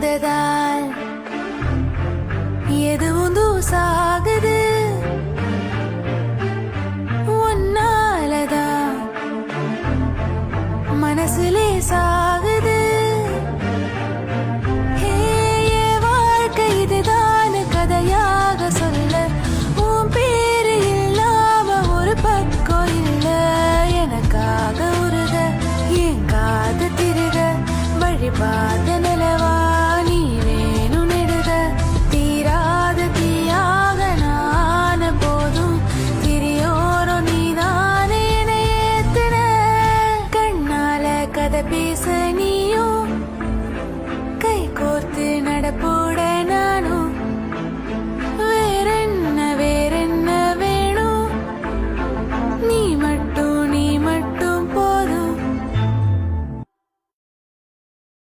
வந்ததால் எதுவும் தூசாகுது ஒன்னாலதான் மனசுலே சாகுது வாழ்க்கை இதுதான் கதையாக சொல்ல உன் பேரு இல்லாம ஒரு பக்கம் இல்ல எனக்காக உருக என் காது திருக வழிபாத